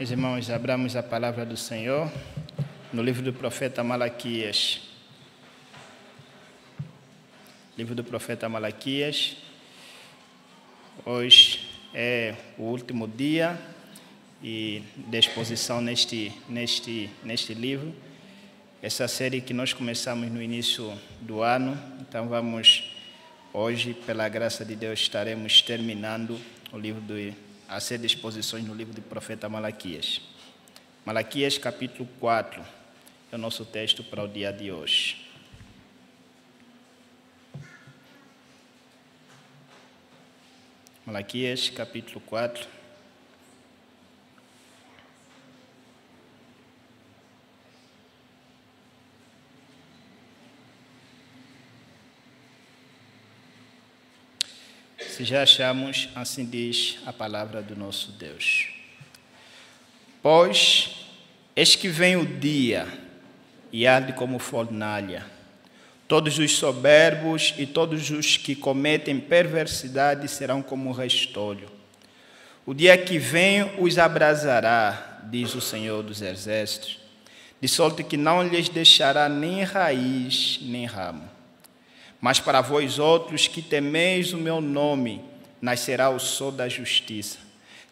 Meus irmãos, abramos a palavra do Senhor no livro do profeta Malaquias. Livro do profeta Malaquias. Hoje é o último dia de exposição neste livro. Essa série que nós começamos no início do ano. Então hoje, pela graça de Deus, estaremos terminando o livro a série de exposições no livro do profeta Malaquias. Malaquias capítulo 4 é o nosso texto para o dia de hoje. Malaquias capítulo 4. Se já achamos, assim diz a palavra do nosso Deus. Pois, eis que vem o dia, e arde como fornalha. Todos os soberbos e todos os que cometem perversidade serão como restolho. O dia que vem os abrasará, diz o Senhor dos Exércitos, de sorte que não lhes deixará nem raiz, nem ramo. Mas para vós outros que temeis o meu nome, nascerá o sol da justiça,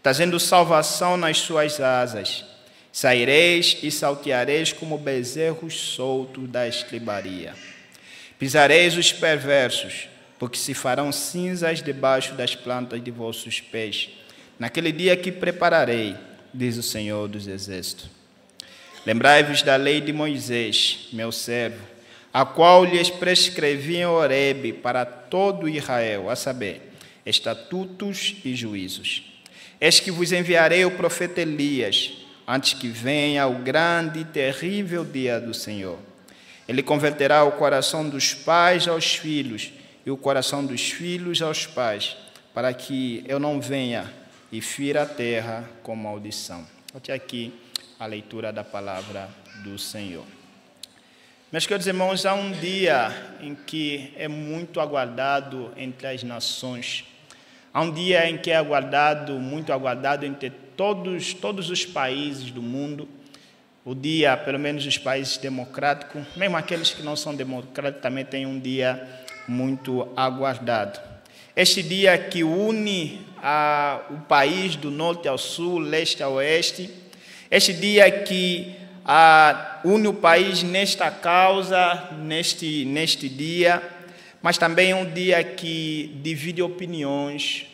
trazendo salvação nas suas asas. Saireis e salteareis como bezerros soltos da estribaria. Pisareis os perversos, porque se farão cinzas debaixo das plantas de vossos pés, naquele dia que prepararei, diz o Senhor dos Exércitos. Lembrai-vos da lei de Moisés, meu servo, a qual lhes prescrevi em Horebe para todo Israel, a saber, estatutos e juízos. Eis que vos enviarei o profeta Elias, antes que venha o grande e terrível dia do Senhor. Ele converterá o coração dos pais aos filhos e o coração dos filhos aos pais, para que eu não venha e fira a terra com maldição. Até aqui a leitura da palavra do Senhor. Meus queridos irmãos, há um dia em que é muito aguardado entre as nações. Há um dia em que é muito aguardado entre todos os países do mundo. O dia, pelo menos os países democráticos, mesmo aqueles que não são democráticos, também tem um dia muito aguardado. Este dia que une o país do norte ao sul, leste ao oeste. Este dia que une o país nesta causa, neste dia, mas também é um dia que divide opiniões,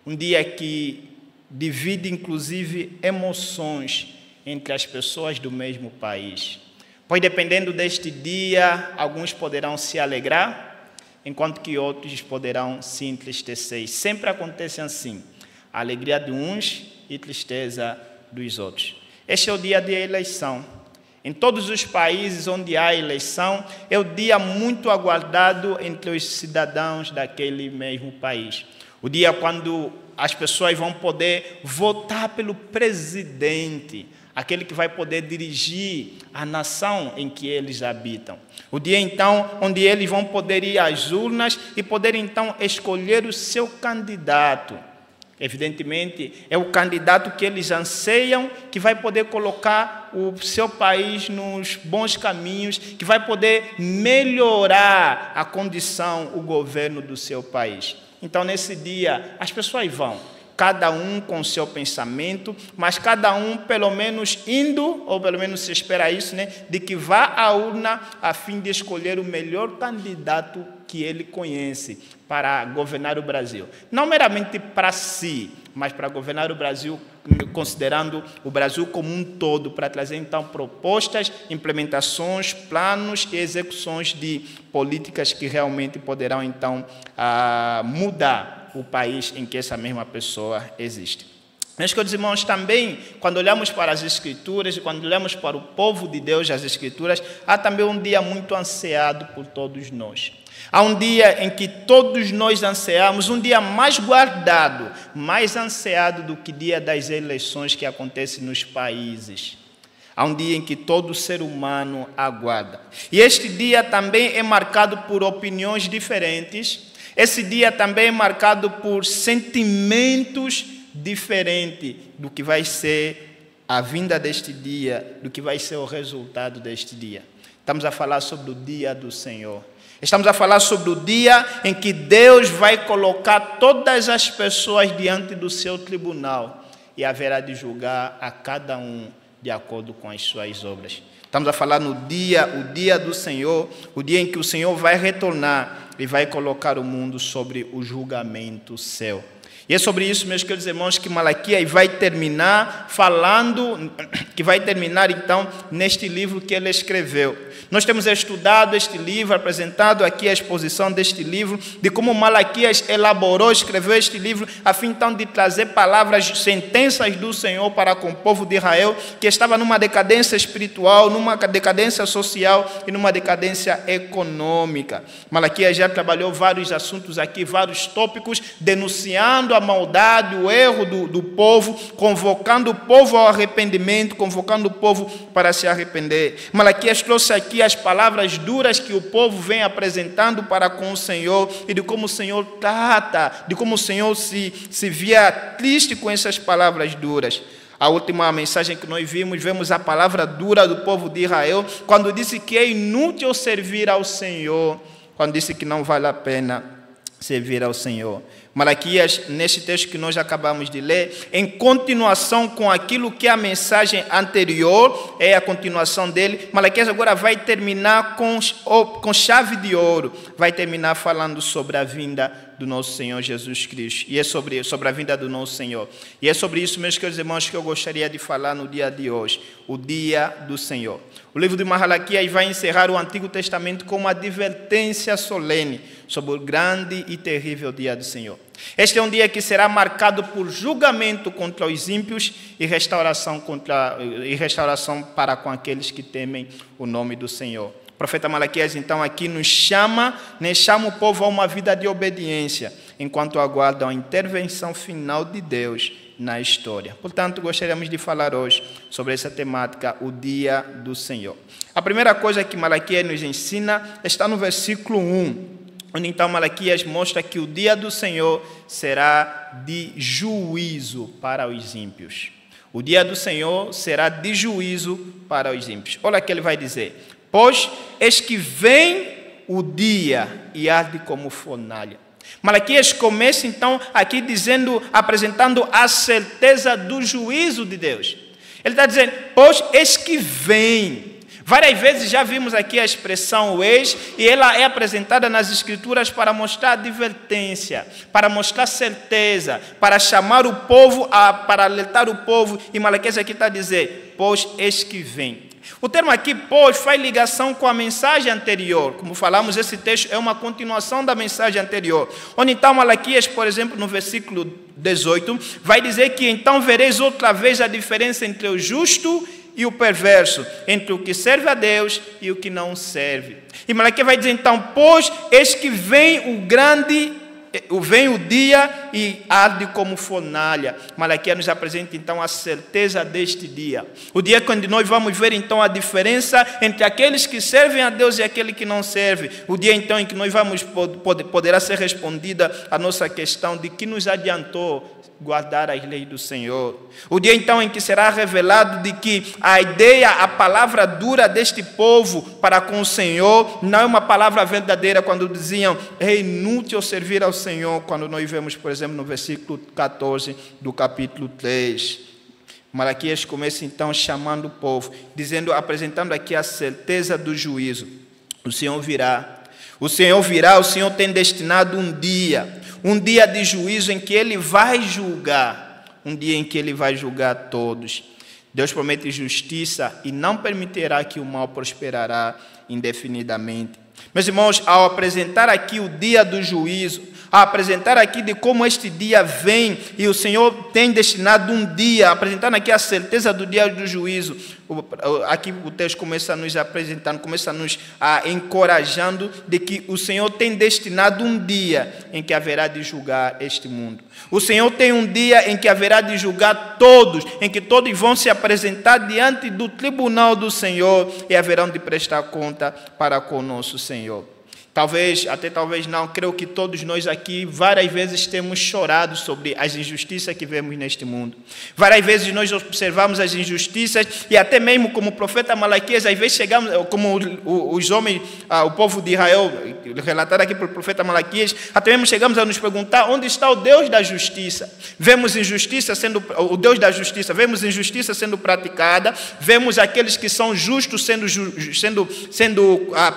um dia que divide inclusive emoções entre as pessoas do mesmo país. Pois dependendo deste dia, alguns poderão se alegrar, enquanto que outros poderão se entristecer. Sempre acontece assim, a alegria de uns e tristeza dos outros. Este é o dia da eleição. Em todos os países onde há eleição, é o dia muito aguardado entre os cidadãos daquele mesmo país. O dia quando as pessoas vão poder votar pelo presidente, aquele que vai poder dirigir a nação em que eles habitam. O dia, então, onde eles vão poder ir às urnas e poder, então, escolher o seu candidato. Evidentemente, é o candidato que eles anseiam, que vai poder colocar o seu país nos bons caminhos, que vai poder melhorar a condição, o governo do seu país. Então, nesse dia, as pessoas vão, cada um com o seu pensamento, mas cada um, pelo menos, indo, ou pelo menos se espera isso, de que vá à urna a fim de escolher o melhor candidato que ele conhece para governar o Brasil. Não meramente para si, mas para governar o Brasil, considerando o Brasil como um todo, para trazer, então, propostas, implementações, planos e execuções de políticas que realmente poderão, então, mudar o país em que essa mesma pessoa existe. Meus queridos irmãos, também, quando olhamos para as Escrituras e quando olhamos para o povo de Deus, as Escrituras, há também um dia muito ansiado por todos nós. Há um dia em que todos nós ansiamos, um dia mais guardado, mais ansiado do que o dia das eleições que acontece nos países. Há um dia em que todo ser humano aguarda. E este dia também é marcado por opiniões diferentes. Esse dia também é marcado por sentimentos diferentes do que vai ser a vinda deste dia, do que vai ser o resultado deste dia. Estamos a falar sobre o dia do Senhor. Estamos a falar sobre o dia em que Deus vai colocar todas as pessoas diante do seu tribunal e haverá de julgar a cada um de acordo com as suas obras. Estamos a falar no dia, o dia do Senhor, o dia em que o Senhor vai retornar e vai colocar o mundo sobre o julgamento seu. E é sobre isso, meus queridos irmãos, que Malaquias vai terminar falando, que vai terminar então neste livro que ele escreveu. Nós temos estudado este livro, apresentado aqui a exposição deste livro, de como Malaquias elaborou, escreveu este livro, a fim então de trazer palavras, sentenças do Senhor para com o povo de Israel, que estava numa decadência espiritual, numa decadência social e numa decadência econômica. Malaquias já trabalhou vários assuntos aqui, vários tópicos, denunciando a maldade, o erro do povo, convocando o povo ao arrependimento, convocando o povo para se arrepender. Malaquias trouxe aqui as palavras duras que o povo vem apresentando para com o Senhor e de como o Senhor trata, de como o Senhor se via triste com essas palavras duras. A última mensagem que nós vemos a palavra dura do povo de Israel, quando disse que é inútil servir ao Senhor, quando disse que não vale a pena servir ao Senhor. Malaquias, neste texto que nós acabamos de ler, em continuação com aquilo que é a mensagem anterior, é a continuação dele, Malaquias agora vai terminar com chave de ouro, vai terminar falando sobre a vinda do nosso Senhor Jesus Cristo, e é sobre a vinda do nosso Senhor. E é sobre isso, meus queridos irmãos, que eu gostaria de falar no dia de hoje, o dia do Senhor. O livro de Malaquias vai encerrar o Antigo Testamento com uma advertência solene sobre o grande e terrível dia do Senhor. Este é um dia que será marcado por julgamento contra os ímpios e restauração para com aqueles que temem o nome do Senhor. O profeta Malaquias, então, aqui nos chama o povo a uma vida de obediência, enquanto aguardam a intervenção final de Deus na história. Portanto, gostaríamos de falar hoje sobre essa temática, o dia do Senhor. A primeira coisa que Malaquias nos ensina está no versículo 1, onde então Malaquias mostra que o dia do Senhor será de juízo para os ímpios. O dia do Senhor será de juízo para os ímpios. Olha o que ele vai dizer. Pois eis que vem o dia e arde como fornalha. Malaquias começa então aqui apresentando a certeza do juízo de Deus. Ele está dizendo, pois eis que vem. Várias vezes já vimos aqui a expressão eis, e ela é apresentada nas Escrituras para mostrar advertência, para mostrar certeza, para chamar o povo, para alertar o povo. E Malaquias aqui está a dizer, pois eis que vem. O termo aqui, pois, faz ligação com a mensagem anterior. Como falamos, esse texto é uma continuação da mensagem anterior. Onde então Malaquias, por exemplo, no versículo 18, vai dizer que então vereis outra vez a diferença entre o justo e o perverso, entre o que serve a Deus e o que não serve. E Malaquias vai dizer então, pois eis que vem o dia e arde como fornalha. Malaquias nos apresenta então a certeza deste dia. O dia quando nós vamos ver então a diferença entre aqueles que servem a Deus e aquele que não serve. O dia então em que nós poderá ser respondida a nossa questão de que nos adiantou guardar as leis do Senhor. O dia então em que será revelado de que a palavra dura deste povo para com o Senhor não é uma palavra verdadeira, quando diziam é inútil servir ao Senhor, quando nós vemos, por exemplo, no versículo 14 do capítulo 3. Malaquias começa então chamando o povo, apresentando aqui a certeza do juízo. O Senhor virá. O Senhor tem destinado um dia de juízo em que Ele vai julgar, um dia em que Ele vai julgar todos. Deus promete justiça e não permitirá que o mal prosperará indefinidamente. Meus irmãos, ao apresentar aqui o dia do juízo, a apresentar aqui de como este dia vem e o Senhor tem destinado um dia, apresentando aqui a certeza do dia do juízo. Aqui o texto começa a nos apresentando, começa a nos encorajando de que o Senhor tem destinado um dia em que haverá de julgar este mundo. O Senhor tem um dia em que haverá de julgar todos, em que todos vão se apresentar diante do tribunal do Senhor e haverão de prestar conta para com o nosso Senhor. Talvez, até talvez não, creio que todos nós aqui várias vezes temos chorado sobre as injustiças que vemos neste mundo. Várias vezes nós observamos as injustiças e até mesmo como o profeta Malaquias, às vezes chegamos, como os homens, o povo de Israel, relatado aqui pelo profeta Malaquias, até mesmo chegamos a nos perguntar onde está o Deus da justiça. Vemos injustiça sendo, o Deus da justiça, vemos injustiça sendo praticada, vemos aqueles que são justos sendo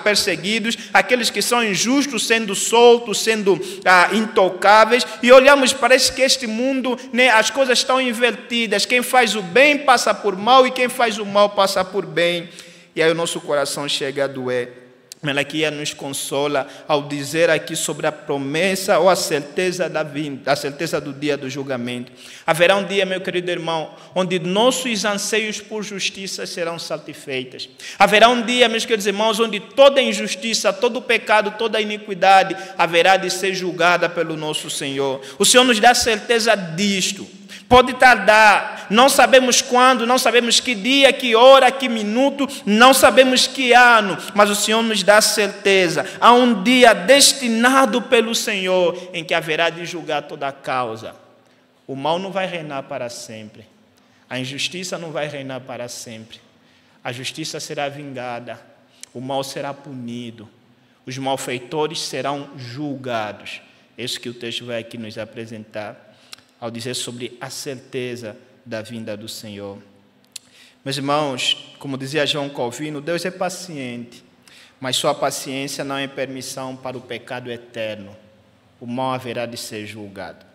perseguidos, aqueles que são injustos sendo soltos, sendo intocáveis, e olhamos, parece que este mundo, né, as coisas estão invertidas, quem faz o bem passa por mal e quem faz o mal passa por bem, e aí o nosso coração chega a doer. Malaquias nos consola ao dizer aqui sobre a promessa ou a certeza da vinda, a certeza do dia do julgamento. Haverá um dia, meu querido irmão, onde nossos anseios por justiça serão satisfeitos. Haverá um dia, meus queridos irmãos, onde toda injustiça, todo pecado, toda iniquidade haverá de ser julgada pelo nosso Senhor. O Senhor nos dá certeza disto. Pode tardar, não sabemos quando, não sabemos que dia, que hora, que minuto, não sabemos que ano, mas o Senhor nos dá certeza. Há um dia destinado pelo Senhor em que haverá de julgar toda a causa. O mal não vai reinar para sempre, a injustiça não vai reinar para sempre. A justiça será vingada, o mal será punido, os malfeitores serão julgados. Isso que o texto vai aqui nos apresentar, ao dizer sobre a certeza da vinda do Senhor. Meus irmãos, como dizia João Calvino, Deus é paciente, mas sua paciência não é permissão para o pecado eterno. O mal haverá de ser julgado.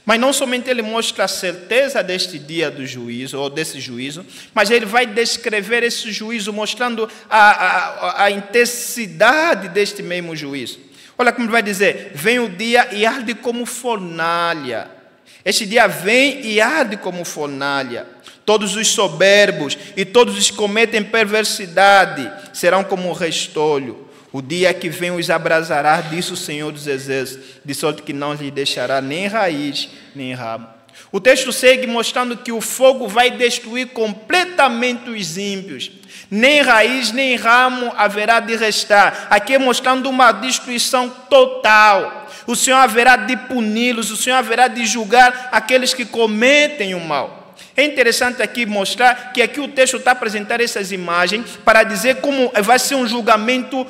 Mas não somente ele mostra a certeza deste dia do juízo, ou desse juízo, mas ele vai descrever esse juízo, mostrando a intensidade deste mesmo juízo. Olha como ele vai dizer: vem o dia e arde como fornalha. Este dia vem e arde como fornalha. Todos os soberbos e todos os que cometem perversidade serão como restolho. O dia que vem os abrasará, disse o Senhor dos Exércitos, de sorte que não lhes deixará nem raiz, nem ramo. O texto segue mostrando que o fogo vai destruir completamente os ímpios. Nem raiz, nem ramo haverá de restar. Aqui mostrando uma destruição total. O Senhor haverá de puni-los, o Senhor haverá de julgar aqueles que cometem o mal. É interessante aqui mostrar que aqui o texto está apresentando essas imagens para dizer como vai ser um julgamento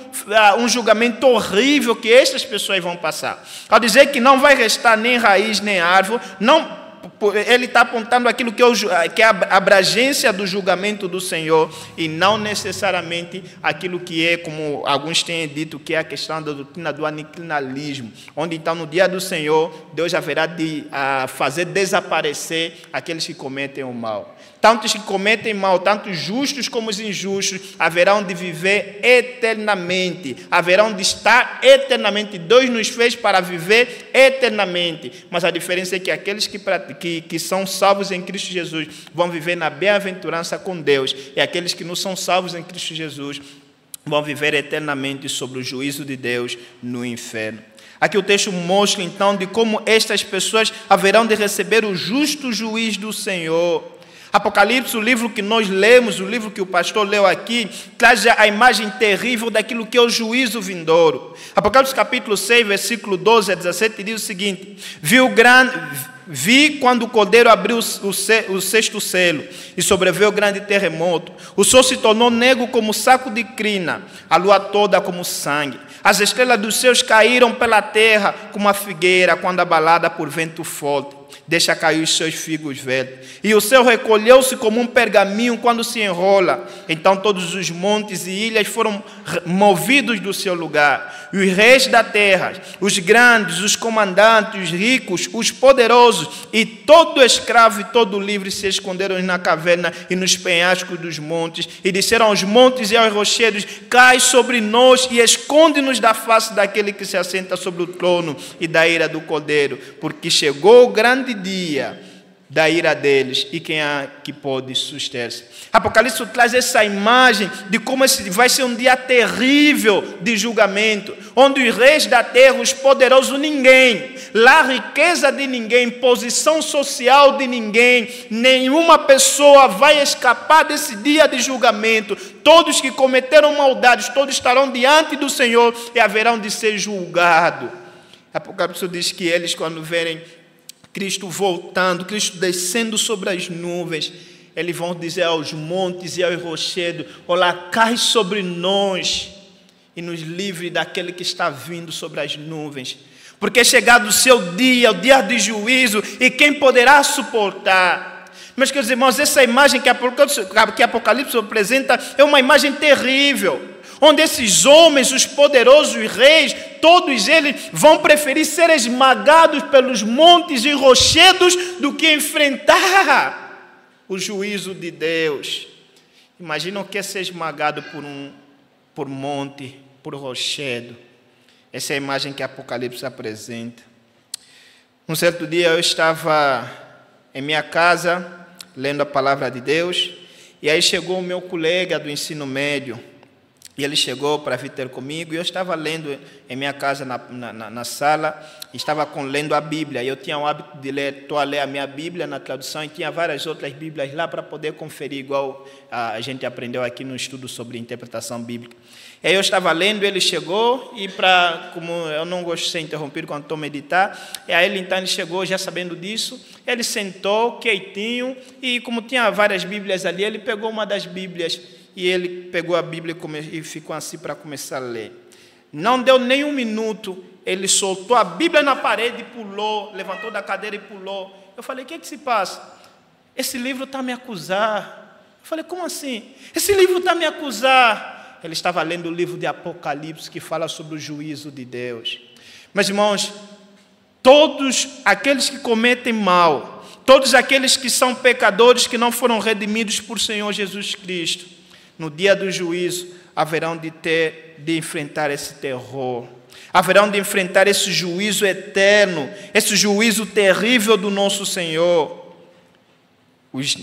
horrível que estas pessoas vão passar. Ao dizer que não vai restar nem raiz, nem árvore, não... Ele está apontando aquilo que é a abrangência do julgamento do Senhor e não necessariamente aquilo que é, como alguns têm dito, que é a questão da doutrina do aniquilismo, onde então no dia do Senhor Deus haverá de fazer desaparecer aqueles que cometem o mal. Tanto os que cometem mal, tanto os justos como os injustos, haverão de viver eternamente, haverão de estar eternamente. Deus nos fez para viver eternamente, mas a diferença é que aqueles que são salvos em Cristo Jesus vão viver na bem-aventurança com Deus, e aqueles que não são salvos em Cristo Jesus vão viver eternamente sobre o juízo de Deus no inferno. Aqui o texto mostra então de como estas pessoas haverão de receber o justo juiz do Senhor. Apocalipse, o livro que nós lemos, o livro que o pastor leu aqui, traz a imagem terrível daquilo que é o juízo vindouro. Apocalipse capítulo 6, versículo 12 a 17, diz o seguinte: Vi quando o cordeiro abriu o sexto selo e sobreveio grande terremoto. O sol se tornou negro como saco de crina, a lua toda como sangue. As estrelas dos céus caíram pela terra como a figueira quando abalada por vento forte deixa cair os seus figos velhos. E o céu recolheu-se como um pergaminho quando se enrola. Então todos os montes e ilhas foram movidos do seu lugar. E os reis da terra, os grandes, os comandantes, os ricos, os poderosos, e todo escravo e todo livre se esconderam na caverna e nos penhascos dos montes, e disseram aos montes e aos rochedos: cai sobre nós e esconde-nos da face daquele que se assenta sobre o trono e da ira do cordeiro, porque chegou o grande dia da ira deles, e quem há que pode suster-se. Apocalipse traz essa imagem de como esse vai ser um dia terrível de julgamento, onde os reis da terra, os poderosos, ninguém, lá riqueza de ninguém, posição social de ninguém, nenhuma pessoa vai escapar desse dia de julgamento. Todos que cometeram maldades, todos estarão diante do Senhor e haverão de ser julgados. Apocalipse diz que eles, quando verem Cristo voltando, Cristo descendo sobre as nuvens, eles vão dizer aos montes e aos rochedos: olá, cai sobre nós e nos livre daquele que está vindo sobre as nuvens. Porque é chegado o seu dia, o dia de juízo, e quem poderá suportar? Meus queridos irmãos, essa imagem que Apocalipse apresenta é uma imagem terrível, onde esses homens, os poderosos, os reis, todos eles vão preferir ser esmagados pelos montes e rochedos do que enfrentar o juízo de Deus. Imagina o que é ser esmagado por monte, por rochedo. Essa é a imagem que Apocalipse apresenta. Um certo dia eu estava em minha casa, lendo a palavra de Deus, e aí chegou o meu colega do ensino médio, e ele chegou para vir ter comigo, e eu estava lendo em minha casa, na sala, estava lendo a Bíblia, e eu tinha o hábito de ler a minha Bíblia na tradução, e tinha várias outras Bíblias lá para poder conferir, igual a gente aprendeu aqui no estudo sobre interpretação bíblica. E aí eu estava lendo, ele chegou, e como eu não gosto de ser interrompido quando estou a meditar, e aí ele chegou já sabendo disso, ele sentou quietinho, e como tinha várias Bíblias ali, ele pegou uma das Bíblias, e ele pegou a Bíblia e ficou assim para começar a ler. Não deu nem um minuto, ele soltou a Bíblia na parede e pulou, levantou da cadeira e pulou. Eu falei: o que é que se passa? Esse livro está a me acusar. Eu falei: como assim? Esse livro está a me acusar. Ele estava lendo o livro de Apocalipse, que fala sobre o juízo de Deus. Meus irmãos, todos aqueles que cometem mal, todos aqueles que são pecadores, que não foram redimidos por Senhor Jesus Cristo, no dia do juízo, haverão de enfrentar esse terror, haverão de enfrentar esse juízo eterno, esse juízo terrível do nosso Senhor.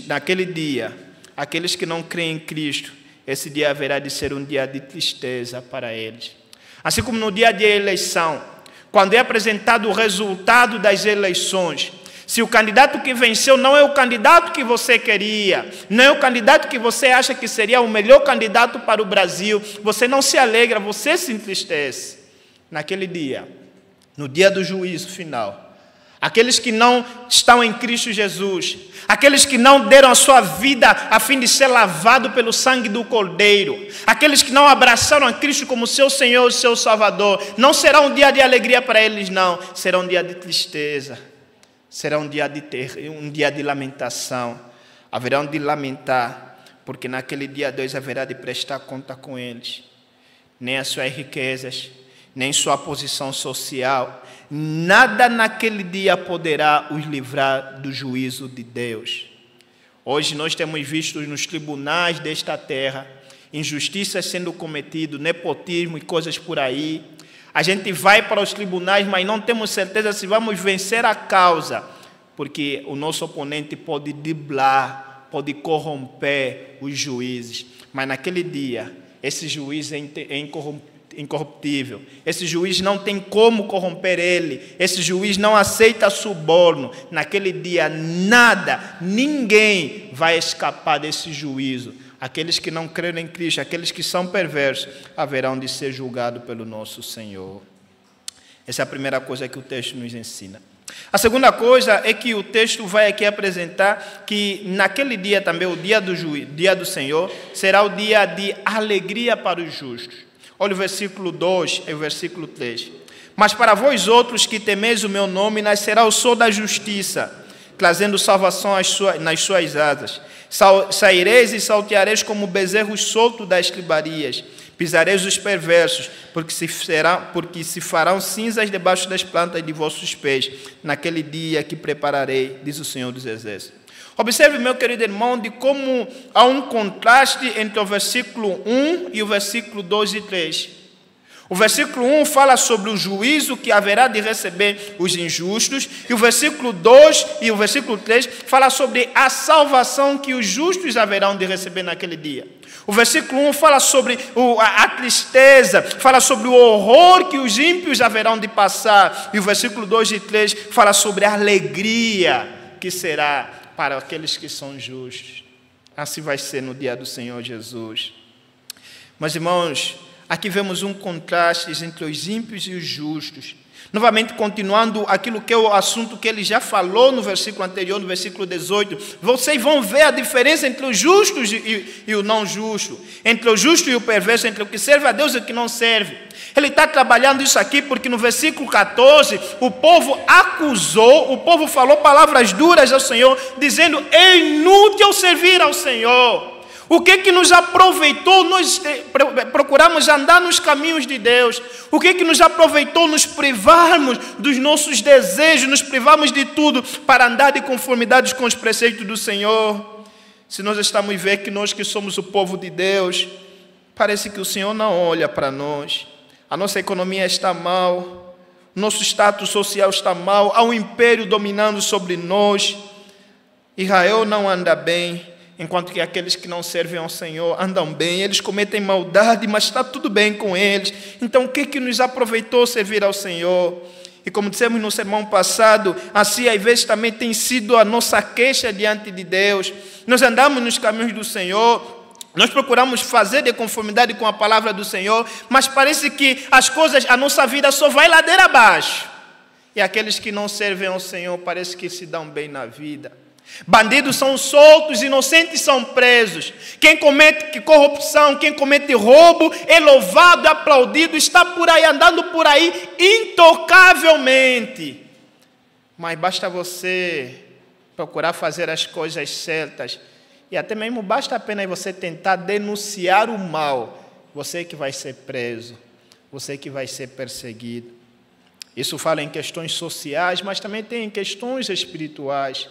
Naquele dia, aqueles que não creem em Cristo, esse dia haverá de ser um dia de tristeza para eles. Assim como no dia de eleição, quando é apresentado o resultado das eleições, se o candidato que venceu não é o candidato que você queria, não é o candidato que você acha que seria o melhor candidato para o Brasil, você não se alegra, você se entristece. Naquele dia, no dia do juízo final, aqueles que não estão em Cristo Jesus, aqueles que não deram a sua vida a fim de ser lavado pelo sangue do Cordeiro, aqueles que não abraçaram a Cristo como seu Senhor e seu Salvador, não será um dia de alegria para eles, não, será um dia de tristeza. Será um dia de lamentação. Haverão de lamentar, porque naquele dia Deus haverá de prestar conta com eles. Nem as suas riquezas, nem sua posição social, nada naquele dia poderá os livrar do juízo de Deus. Hoje nós temos visto nos tribunais desta terra injustiças sendo cometidas, nepotismo e coisas por aí. A gente vai para os tribunais, mas não temos certeza se vamos vencer a causa, porque o nosso oponente pode driblar, pode corromper os juízes. Mas naquele dia, esse juiz é incorruptível. Esse juiz não tem como corromper ele. Esse juiz não aceita suborno. Naquele dia, ninguém vai escapar desse juízo. Aqueles que não creem em Cristo, aqueles que são perversos, haverão de ser julgados pelo nosso Senhor. Essa é a primeira coisa que o texto nos ensina. A segunda coisa é que o texto vai aqui apresentar que naquele dia também, o dia do Senhor, será o dia de alegria para os justos. Olha o versículo 2 e o versículo 3. Mas para vós outros que temeis o meu nome, nascerá o sol da justiça, trazendo salvação nas suas asas. Saireis e salteareis como bezerros soltos das estribarias. Pisareis os perversos, porque se farão cinzas debaixo das plantas de vossos pés, naquele dia que prepararei, diz o Senhor dos Exércitos. Observe, meu querido irmão, de como há um contraste entre o versículo 1 e o versículo 2 e 3. O versículo 1 fala sobre o juízo que haverá de receber os injustos, e o versículo 2 e o versículo 3 fala sobre a salvação que os justos haverão de receber naquele dia. O versículo 1 fala sobre a tristeza, fala sobre o horror que os ímpios haverão de passar, e o versículo 2 e 3 fala sobre a alegria que será para aqueles que são justos. Assim vai ser no dia do Senhor Jesus. Mas, irmãos, aqui vemos um contraste entre os ímpios e os justos. Novamente, continuando aquilo que é o assunto que ele já falou no versículo anterior, no versículo 18. Vocês vão ver a diferença entre os justos e o não justo. Entre o justo e o perverso, entre o que serve a Deus e o que não serve. Ele está trabalhando isso aqui porque no versículo 14, o povo acusou, o povo falou palavras duras ao Senhor, dizendo: é inútil servir ao Senhor. O que nos aproveitou nós procuramos andar nos caminhos de Deus? O que nos aproveitou nos privarmos dos nossos desejos, nos privarmos de tudo para andar de conformidade com os preceitos do Senhor? Se nós estamos vendo que nós que somos o povo de Deus, parece que o Senhor não olha para nós. A nossa economia está mal, nosso status social está mal, há um império dominando sobre nós. Israel não anda bem, enquanto que aqueles que não servem ao Senhor andam bem. Eles cometem maldade, mas está tudo bem com eles. Então, o que nos aproveitou servir ao Senhor? E como dissemos no sermão passado, assim às vezes também tem sido a nossa queixa diante de Deus. Nós andamos nos caminhos do Senhor, nós procuramos fazer de conformidade com a palavra do Senhor, mas parece que as coisas, a nossa vida só vai ladeira abaixo. E aqueles que não servem ao Senhor parece que se dão bem na vida. Bandidos são soltos, inocentes são presos. Quem comete corrupção, quem comete roubo, é louvado, é aplaudido, está por aí, andando por aí, intocavelmente. Mas basta você procurar fazer as coisas certas, e até mesmo basta apenas você tentar denunciar o mal, você que vai ser preso, você que vai ser perseguido. Isso fala em questões sociais, mas também tem em questões espirituais.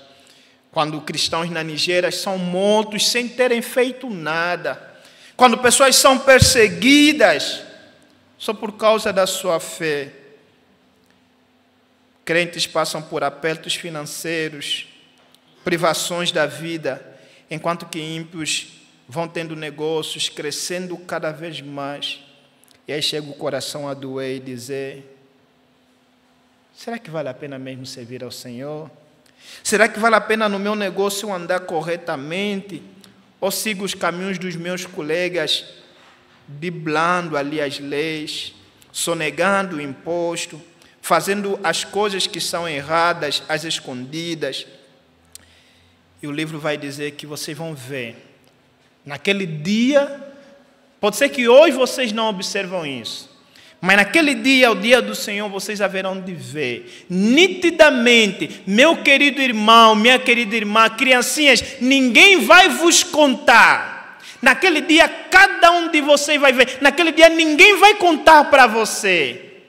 Quando cristãos na Nigéria são mortos sem terem feito nada. Quando pessoas são perseguidas só por causa da sua fé. Crentes passam por apertos financeiros, privações da vida, enquanto que ímpios vão tendo negócios, crescendo cada vez mais. E aí chega o coração a doer e dizer: será que vale a pena mesmo servir ao Senhor? Será que vale a pena no meu negócio andar corretamente? Ou sigo os caminhos dos meus colegas, driblando ali as leis, sonegando o imposto, fazendo as coisas que são erradas, as escondidas? E o livro vai dizer que vocês vão ver, naquele dia, pode ser que hoje vocês não observam isso, mas naquele dia, o dia do Senhor, vocês haverão de ver nitidamente, meu querido irmão, minha querida irmã, criancinhas, ninguém vai vos contar. Naquele dia, cada um de vocês vai ver. Naquele dia, ninguém vai contar para você.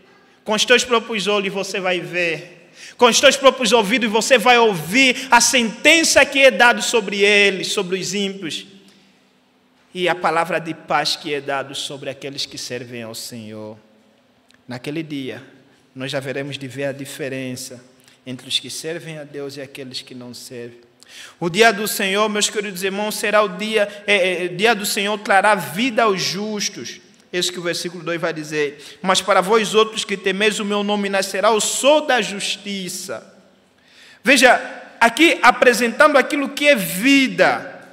Com os teus próprios olhos, você vai ver. Com os teus próprios ouvidos, você vai ouvir a sentença que é dada sobre eles, sobre os ímpios. E a palavra de paz que é dada sobre aqueles que servem ao Senhor. Naquele dia, nós já veremos de ver a diferença entre os que servem a Deus e aqueles que não servem. O dia do Senhor, meus queridos irmãos, será o dia do Senhor trará vida aos justos. Isso que o versículo 2 vai dizer. Mas para vós outros que temeis o meu nome, nascerá o sol da justiça. Veja, aqui apresentando aquilo que é vida,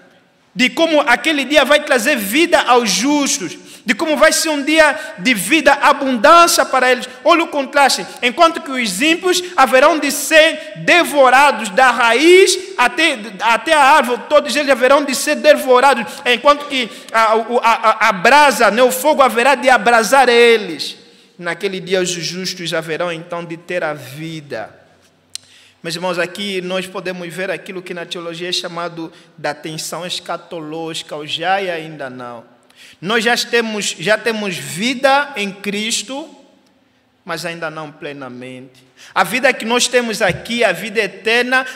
de como aquele dia vai trazer vida aos justos, de como vai ser um dia de vida, abundância para eles. Olha o contraste. Enquanto que os ímpios haverão de ser devorados da raiz até a árvore, todos eles haverão de ser devorados, enquanto que a brasa, o fogo haverá de abrasar eles. Naquele dia os justos haverão então de ter a vida. Meus irmãos, aqui nós podemos ver aquilo que na teologia é chamado da tensão escatológica, o já e ainda não. Nós já temos vida em Cristo, mas ainda não plenamente. A vida que nós temos aqui, a vida eterna,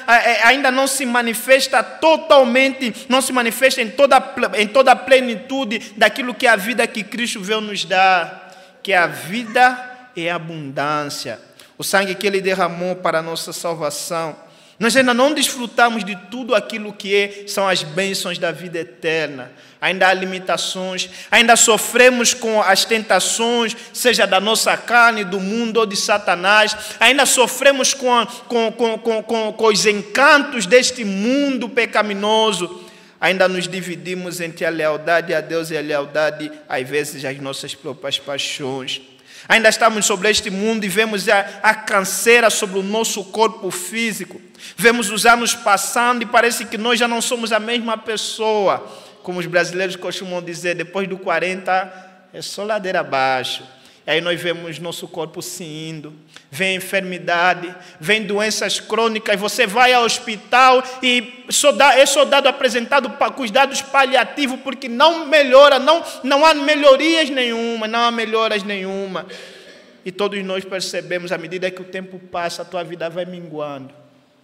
ainda não se manifesta totalmente, não se manifesta em toda a plenitude daquilo que a vida que Cristo veio nos dar. que a vida é abundância. O sangue que Ele derramou para a nossa salvação. Nós ainda não desfrutamos de tudo aquilo que são as bênçãos da vida eterna. Ainda há limitações, ainda sofremos com as tentações, seja da nossa carne, do mundo ou de Satanás. Ainda sofremos com os encantos deste mundo pecaminoso. Ainda nos dividimos entre a lealdade a Deus e a lealdade, às vezes, às nossas próprias paixões. Ainda estamos sobre este mundo e vemos a canseira sobre o nosso corpo físico. Vemos os anos passando e parece que nós já não somos a mesma pessoa. Como os brasileiros costumam dizer, depois do 40 é só ladeira abaixo. E aí nós vemos nosso corpo se indo, vem enfermidade, vem doenças crônicas, você vai ao hospital e é soldado apresentado para cuidados paliativos porque não melhora, não há melhorias nenhuma, não há melhoras nenhuma. E todos nós percebemos, à medida que o tempo passa, a tua vida vai minguando.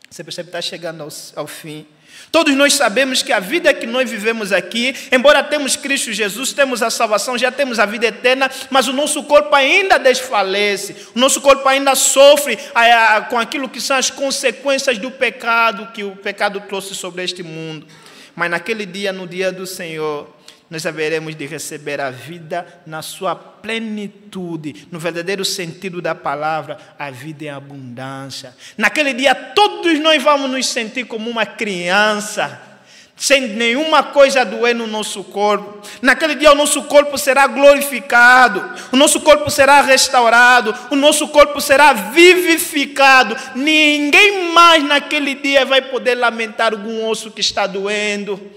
Você percebe que está chegando ao fim. Todos nós sabemos que a vida que nós vivemos aqui, embora temos Cristo Jesus, temos a salvação, já temos a vida eterna, mas o nosso corpo ainda desfalece, o nosso corpo ainda sofre com aquilo que são as consequências do pecado que o pecado trouxe sobre este mundo. Mas naquele dia, no dia do Senhor, nós haveremos de receber a vida na sua plenitude, no verdadeiro sentido da palavra, a vida em abundância. Naquele dia, todos nós vamos nos sentir como uma criança, sem nenhuma coisa doer no nosso corpo. Naquele dia, o nosso corpo será glorificado, o nosso corpo será restaurado, o nosso corpo será vivificado. Ninguém mais naquele dia vai poder lamentar algum osso que está doendo,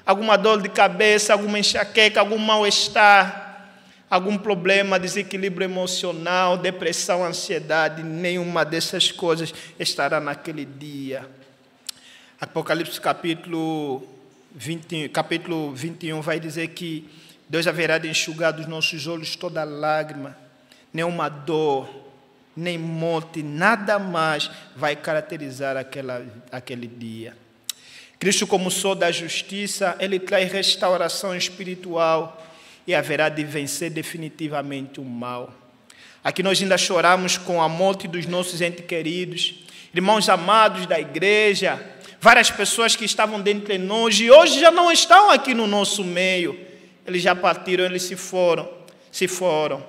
alguma dor de cabeça, alguma enxaqueca, algum mal-estar, algum problema, desequilíbrio emocional, depressão, ansiedade. Nenhuma dessas coisas estará naquele dia. Apocalipse capítulo 21 vai dizer que Deus haverá de enxugar dos nossos olhos toda lágrima, nenhuma dor, nem morte, nada mais vai caracterizar aquele dia. Cristo, como sol da justiça, Ele traz restauração espiritual e haverá de vencer definitivamente o mal. Aqui nós ainda choramos com a morte dos nossos entes queridos, irmãos amados da igreja, várias pessoas que estavam dentro de nós e hoje já não estão aqui no nosso meio. Eles já partiram, eles se foram.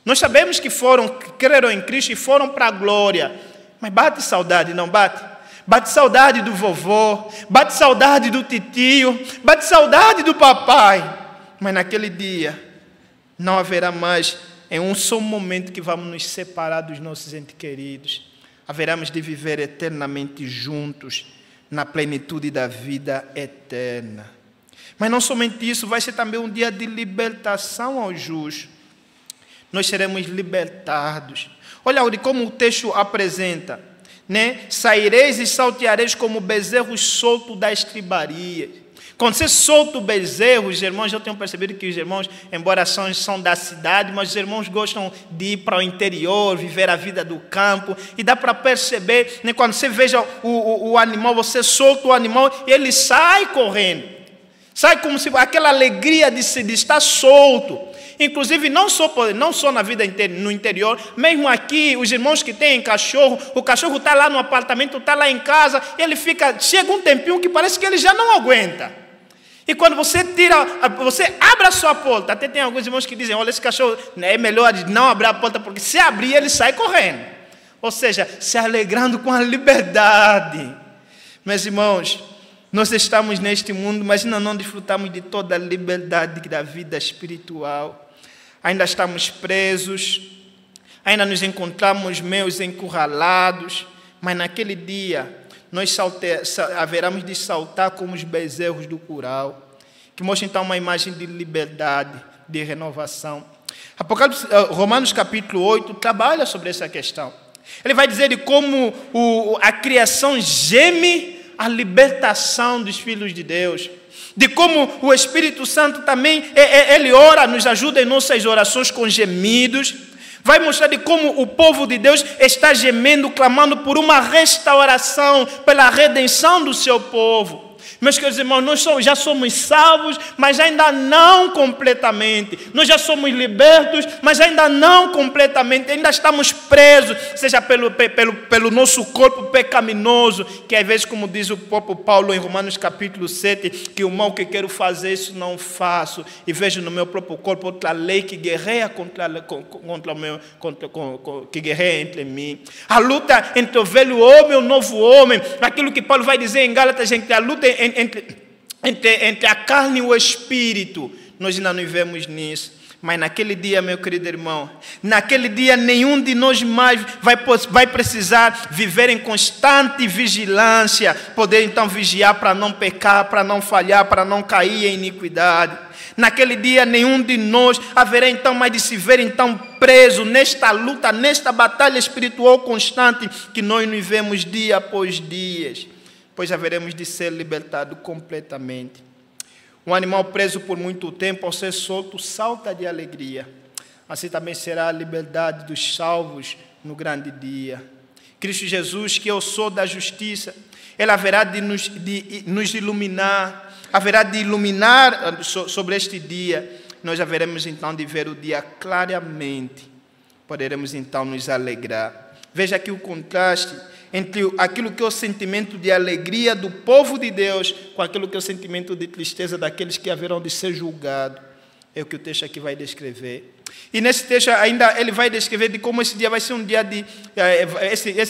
Nós sabemos que creram em Cristo e foram para a glória, mas bate saudade, não bate? Bate saudade do vovô, bate saudade do titio, bate saudade do papai. Mas naquele dia, não haverá mais, em um só momento que vamos nos separar dos nossos entes queridos. Haveremos de viver eternamente juntos, na plenitude da vida eterna. Mas não somente isso, vai ser também um dia de libertação aos justos. Nós seremos libertados. Olha como o texto apresenta. Saireis e salteareis como bezerros soltos da estribaria. Quando você solta o bezerro, os irmãos, eu tenho percebido que os irmãos, embora são da cidade, mas os irmãos gostam de ir para o interior, viver a vida do campo, e dá para perceber, quando você veja o animal, você solta o animal e ele sai correndo. Sai como se aquela alegria de estar solto. Inclusive, não só na vida no interior, mesmo aqui, os irmãos que têm cachorro, o cachorro está lá no apartamento, está lá em casa, chega um tempinho que parece que ele já não aguenta. E quando você abre a sua porta, até tem alguns irmãos que dizem, olha, esse cachorro é melhor não abrir a porta, porque se abrir ele sai correndo. Ou seja, se alegrando com a liberdade. Meus irmãos, nós estamos neste mundo, mas ainda não desfrutamos de toda a liberdade da vida espiritual. Ainda estamos presos, ainda nos encontramos meio encurralados, mas naquele dia nós haveremos de saltar como os bezerros do curral, que mostra então uma imagem de liberdade, de renovação. Romanos capítulo 8 trabalha sobre essa questão. Ele vai dizer de como a criação geme a libertação dos filhos de Deus, de como o Espírito Santo também, ele ora, nos ajuda em nossas orações com gemidos, vai mostrar de como o povo de Deus está gemendo, clamando por uma restauração, pela redenção do seu povo. Meus queridos irmãos, nós já somos salvos, mas ainda não completamente. Nós já somos libertos, mas ainda não completamente. Ainda estamos presos, seja pelo nosso corpo pecaminoso, que às vezes, como diz o próprio Paulo em Romanos capítulo 7, que o mal que quero fazer, isso não faço. E vejo no meu próprio corpo outra lei que guerreia que guerreia entre mim. A luta entre o velho homem e o novo homem. Aquilo que Paulo vai dizer em Gálatas, entre a luta entre a carne e o espírito. Nós ainda não vivemos nisso. Mas naquele dia, meu querido irmão, naquele dia nenhum de nós mais vai precisar viver em constante vigilância, poder então vigiar para não pecar, para não falhar, para não cair em iniquidade. Naquele dia nenhum de nós haverá então mais de se ver então preso nesta luta, nesta batalha espiritual constante que nós nos vemos dia após dia, pois haveremos de ser libertados completamente. Um animal preso por muito tempo, ao ser solto, salta de alegria. Assim também será a liberdade dos salvos no grande dia. Cristo Jesus, que eu sou da justiça, Ele haverá de nos iluminar, haverá de iluminar sobre este dia. Nós haveremos então de ver o dia claramente. Poderemos então nos alegrar. Veja aqui o contraste entre aquilo que é o sentimento de alegria do povo de Deus com aquilo que é o sentimento de tristeza daqueles que haverão de ser julgados. É o que o texto aqui vai descrever. E nesse texto ainda ele vai descrever de como esse dia vai ser um dia de...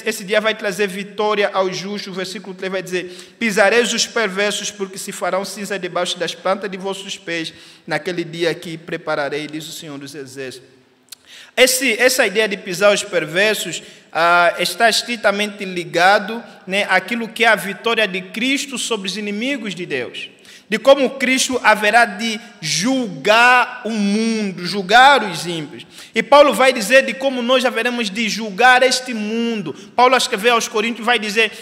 Esse dia vai trazer vitória aos justos. O versículo 3 vai dizer: pisareis os perversos, porque se farão cinza debaixo das plantas de vossos pés, naquele dia que prepararei, diz o Senhor dos Exércitos. Essa ideia de pisar os perversos está estritamente ligado, né, àquilo que é a vitória de Cristo sobre os inimigos de Deus. De como Cristo haverá de julgar o mundo, julgar os ímpios. E Paulo vai dizer de como nós haveremos de julgar este mundo. Paulo, ao escrever aos Coríntios, vai dizer: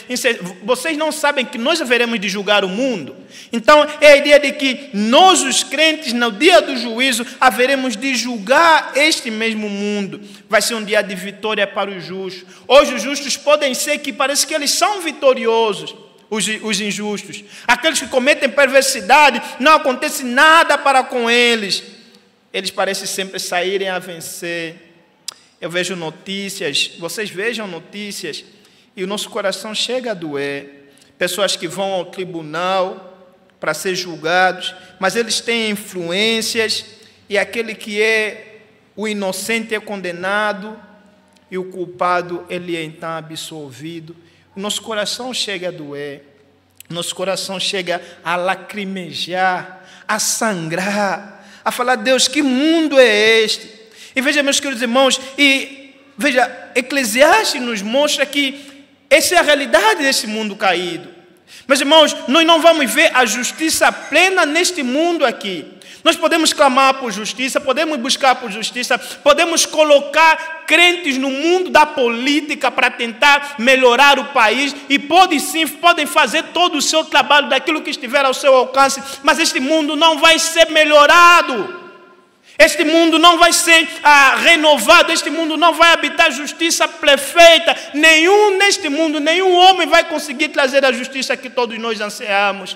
vocês não sabem que nós haveremos de julgar o mundo? Então, é a ideia de que nós, os crentes, no dia do juízo, haveremos de julgar este mesmo mundo. Vai ser um dia de vitória para os justos. Hoje, os justos podem ser que parece que eles são vitoriosos. Os injustos, aqueles que cometem perversidade, não acontece nada para com eles. Eles parecem sempre saírem a vencer. Eu vejo notícias, vocês vejam notícias, e o nosso coração chega a doer. Pessoas que vão ao tribunal para ser julgados, mas eles têm influências, e aquele que é o inocente é condenado, e o culpado ele é então absolvido. O nosso coração chega a doer, nosso coração chega a lacrimejar, a sangrar, a falar: Deus, que mundo é este? E veja, meus queridos irmãos, Eclesiastes nos mostra que essa é a realidade desse mundo caído. Meus irmãos, nós não vamos ver a justiça plena neste mundo aqui. Nós podemos clamar por justiça, podemos buscar por justiça, podemos colocar crentes no mundo da política para tentar melhorar o país, e podem fazer todo o seu trabalho daquilo que estiver ao seu alcance, mas este mundo não vai ser melhorado. Este mundo não vai ser renovado, este mundo não vai habitar justiça perfeita. Neste mundo, nenhum homem vai conseguir trazer a justiça que todos nós ansiamos.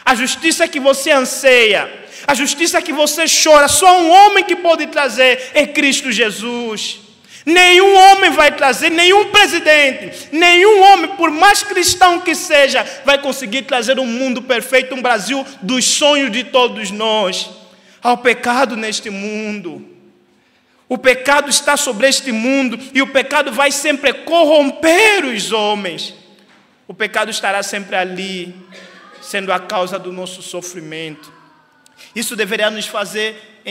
A justiça que você anseia, a justiça que você chora, só um homem que pode trazer é Cristo Jesus. Nenhum homem vai trazer, nenhum presidente, nenhum homem, por mais cristão que seja, vai conseguir trazer um mundo perfeito, um Brasil dos sonhos de todos nós. Há o pecado neste mundo. O pecado está sobre este mundo e o pecado vai sempre corromper os homens. O pecado estará sempre ali, sendo a causa do nosso sofrimento. Isso deveria nos fazer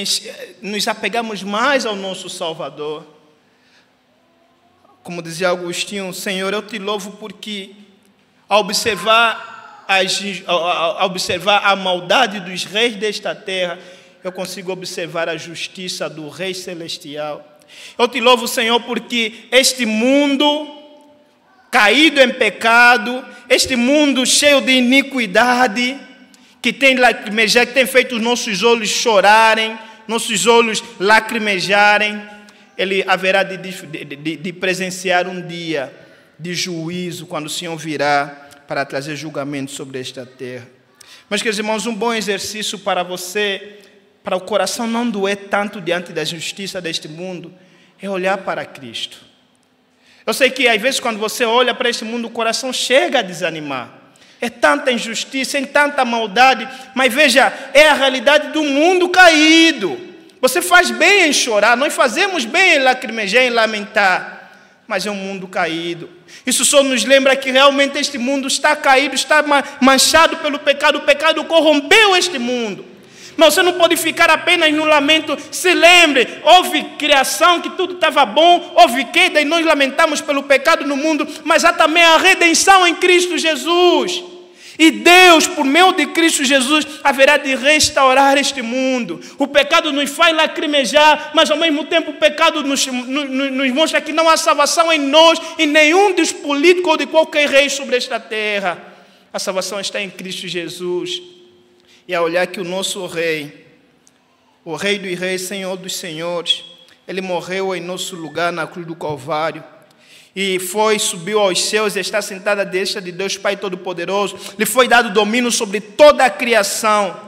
nos apegarmos mais ao nosso Salvador. Como dizia Agostinho: Senhor, eu te louvo porque ao observar a maldade dos reis desta terra, eu consigo observar a justiça do Rei Celestial. Eu te louvo, Senhor, porque este mundo caído em pecado, este mundo cheio de iniquidade, que tem lacrimejado, que tem feito os nossos olhos chorarem, nossos olhos lacrimejarem, ele haverá de presenciar um dia de juízo, quando o Senhor virá para trazer julgamento sobre esta terra. Mas, queridos irmãos, um bom exercício para você, para o coração não doer tanto diante da justiça deste mundo, é olhar para Cristo. Eu sei que às vezes quando você olha para este mundo, o coração chega a desanimar. É tanta injustiça, é tanta maldade, mas veja, é a realidade do mundo caído. Você faz bem em chorar, nós fazemos bem em lacrimejar, em lamentar, mas é um mundo caído. Isso só nos lembra que realmente este mundo está caído, está manchado pelo pecado, o pecado corrompeu este mundo. Mas você não pode ficar apenas no lamento. Se lembre, houve criação, que tudo estava bom, houve queda e nós lamentamos pelo pecado no mundo, mas há também a redenção em Cristo Jesus. E Deus, por meio de Cristo Jesus, haverá de restaurar este mundo. O pecado nos faz lacrimejar, mas ao mesmo tempo o pecado nos mostra que não há salvação em nós, em nenhum dos políticos ou de qualquer rei sobre esta terra. A salvação está em Cristo Jesus. E a olhar que o nosso Rei, o Rei dos Reis, Senhor dos Senhores, Ele morreu em nosso lugar na cruz do Calvário. E subiu aos céus e está sentado à destra de Deus Pai Todo-Poderoso. Lhe foi dado domínio sobre toda a criação.